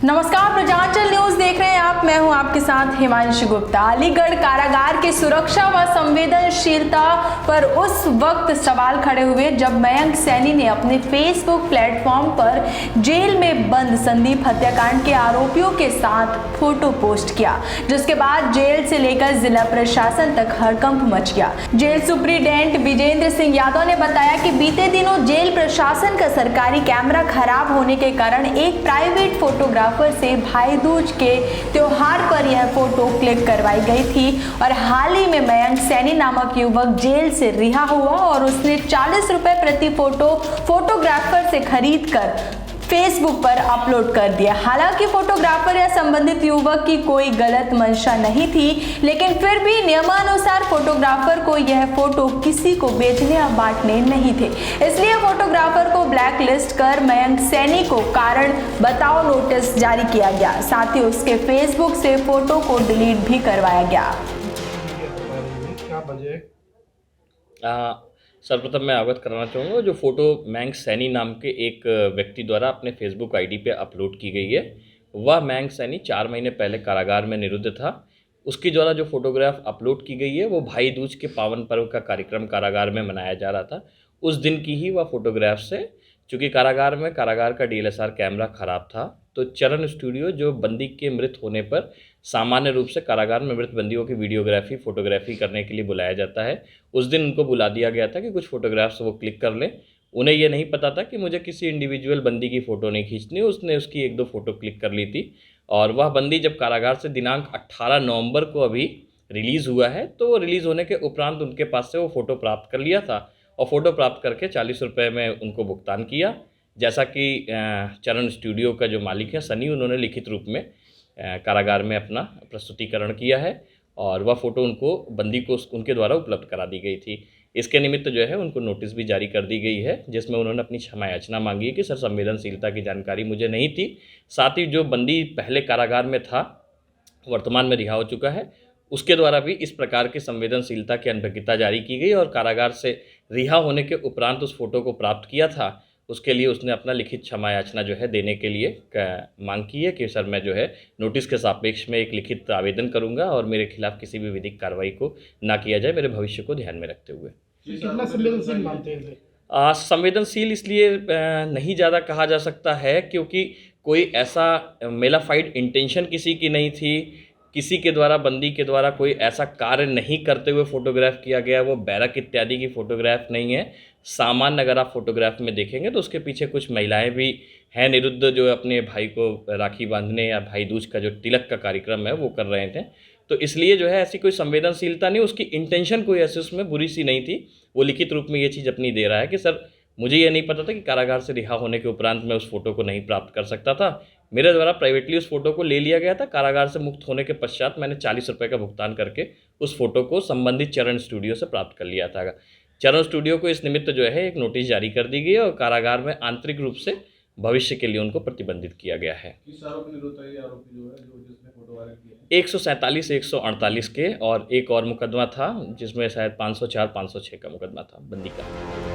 नमस्कार, प्रजांचल न्यूज देख रहे हैं आप। मैं हूं आपके साथ हिमांशु गुप्ता। अलीगढ़ कारागार की सुरक्षा व संवेदनशीलता पर उस वक्त सवाल खड़े हुए जब मयंक सैनी ने अपने फेसबुक प्लेटफॉर्म पर जेल में बंद संदीप हत्याकांड के आरोपियों के साथ फोटो पोस्ट किया, जिसके बाद जेल से लेकर जिला प्रशासन तक हड़कंप मच गया। जेल सुप्रीडेंट विजेंद्र सिंह यादव ने बताया कि बीते दिनों जेल प्रशासन का सरकारी कैमरा खराब होने के कारण एक प्राइवेट फोटोग्राफर से भाई दूज के त्योहार पर यह फोटो क्लिक करवाई गई थी और हाल ही में मयंक सैनी नामक युवक जेल से रिहा हुआ और उसने 40 रुपए प्रति फोटोग्राफर से खरीद कर फेसबुक पर अपलोड कर दिया। हालांकि फोटोग्राफर या संबंधित युवक की कोई गलत मंशा नहीं थी, लेकिन फिर भी नियमानुसार फोटोग्राफर को यह फोटो किसी को बेचने या बांटने नहीं थे, इसलिए फोटोग्राफर को ब्लैक लिस्ट कर मयंक सैनी को कारण बताओ नोटिस जारी किया गया। साथ ही उसके फेसबुक से फोटो को डिलीट भी करवाया गया। सर्वप्रथम मैं अवगत कराना चाहूँगा, जो फ़ोटो मयंक सैनी नाम के एक व्यक्ति द्वारा अपने फेसबुक आईडी पे अपलोड की गई है, वह मयंक सैनी 4 महीने पहले कारागार में निरुद्ध था। उसके द्वारा जो फोटोग्राफ अपलोड की गई है वो भाई दूज के पावन पर्व का कार्यक्रम कारागार में मनाया जा रहा था। उस दिन की ही वह फोटोग्राफ से, चूँकि कारागार का DSLR कैमरा ख़राब था, तो चरण स्टूडियो जो बंदी के मृत होने पर सामान्य रूप से कारागार में मृत बंदियों की वीडियोग्राफी फोटोग्राफी करने के लिए बुलाया जाता है, उस दिन उनको बुला दिया गया था कि कुछ फ़ोटोग्राफ्स वो क्लिक कर लें। उन्हें ये नहीं पता था कि मुझे किसी इंडिविजुअल बंदी की फ़ोटो नहीं खींचनी, उसने उसकी 1-2 फ़ोटो क्लिक कर ली थी। और वह बंदी जब कारागार से दिनांक 18 नवंबर को अभी रिलीज़ हुआ है, तो वो रिलीज़ होने के उपरांत उनके पास से वो फ़ोटो प्राप्त कर लिया था और फ़ोटो प्राप्त करके 40 रुपये में उनको भुगतान किया। जैसा कि चरण स्टूडियो का जो मालिक है सनी, उन्होंने लिखित रूप में कारागार में अपना प्रस्तुतिकरण किया है और वह फ़ोटो उनको बंदी को उनके द्वारा उपलब्ध करा दी गई थी। इसके निमित्त जो है उनको नोटिस भी जारी कर दी गई है, जिसमें उन्होंने अपनी क्षमा याचना मांगी है कि सर, संवेदनशीलता की जानकारी मुझे नहीं थी। साथ ही जो बंदी पहले कारागार में था, वर्तमान में रिहा हो चुका है, उसके द्वारा भी इस प्रकार की संवेदनशीलता की अनभिज्ञता जारी की गई और कारागार से रिहा होने के उपरांत उस फोटो को प्राप्त किया था, उसके लिए उसने अपना लिखित क्षमा याचना जो है देने के लिए मांग की है कि सर, मैं जो है नोटिस के सापेक्ष में एक लिखित आवेदन करूंगा और मेरे खिलाफ किसी भी विधिक कार्रवाई को ना किया जाए, मेरे भविष्य को ध्यान में रखते हुए। कितना संवेदनशील मानते हैं? संवेदनशील इसलिए नहीं ज़्यादा कहा जा सकता है क्योंकि कोई ऐसा मेलाफाइड इंटेंशन किसी की नहीं थी, किसी के द्वारा, बंदी के द्वारा कोई ऐसा कार्य नहीं करते हुए फोटोग्राफ किया गया, वो बैरक इत्यादि की फ़ोटोग्राफ नहीं है। सामान्य अगर आप फोटोग्राफ में देखेंगे तो उसके पीछे कुछ महिलाएं भी हैं निरुद्ध, जो अपने भाई को राखी बांधने या भाई दूज का जो तिलक का कार्यक्रम है वो कर रहे थे। तो इसलिए जो है ऐसी कोई संवेदनशीलता नहीं, उसकी इंटेंशन कोई ऐसी उसमें बुरी सी नहीं थी। वो लिखित रूप में ये चीज़ अपनी दे रहा है कि सर, मुझे ये नहीं पता था कि कारागार से रिहा होने के उपरांत मैं उस फोटो को नहीं प्राप्त कर सकता था, मेरे द्वारा प्राइवेटली उस फोटो को ले लिया गया था। कारागार से मुक्त होने के पश्चात मैंने 40 रुपये का भुगतान करके उस फोटो को संबंधित चरण स्टूडियो से प्राप्त कर लिया था। चरण स्टूडियो को इस निमित्त जो है एक नोटिस जारी कर दी गई है और कारागार में आंतरिक रूप से भविष्य के लिए उनको प्रतिबंधित किया गया है। 147, 148 के और एक और मुकदमा था जिसमें शायद 504, 506 का मुकदमा था बंदी का।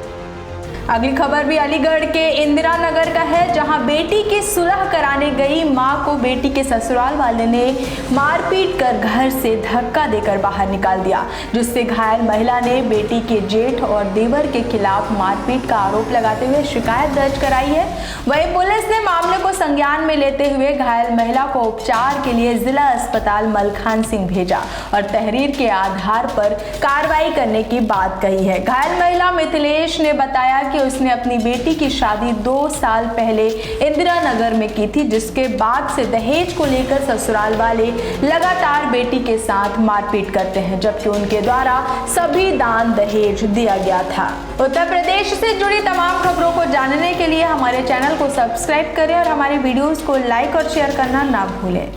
अगली खबर भी अलीगढ़ के इंदिरा नगर का है, जहां बेटी की सुलह कराने गई मां को बेटी के ससुराल वाले ने मारपीट कर घर से धक्का देकर बाहर निकाल दिया, जिससे घायल महिला ने बेटी के जेठ और देवर के खिलाफ मारपीट का आरोप लगाते हुए शिकायत दर्ज कराई है। वहीं पुलिस ने मामले को संज्ञान में लेते हुए घायल महिला को उपचार के लिए जिला अस्पताल मलखान सिंह भेजा और तहरीर के आधार पर कार्रवाई करने की बात कही है। घायल महिला मिथिलेश ने बताया कि उसने अपनी बेटी की शादी 2 साल पहले इंदिरा नगर में की थी, जिसके बाद से दहेज को लेकर ससुराल वाले लगातार बेटी के साथ मारपीट करते हैं, जबकि उनके द्वारा सभी दान दहेज दिया गया था। उत्तर प्रदेश से जुड़ी तमाम खबरों को जानने के लिए हमारे चैनल को सब्सक्राइब करें और हमारे वीडियोस को लाइक और शेयर करना ना भूलें।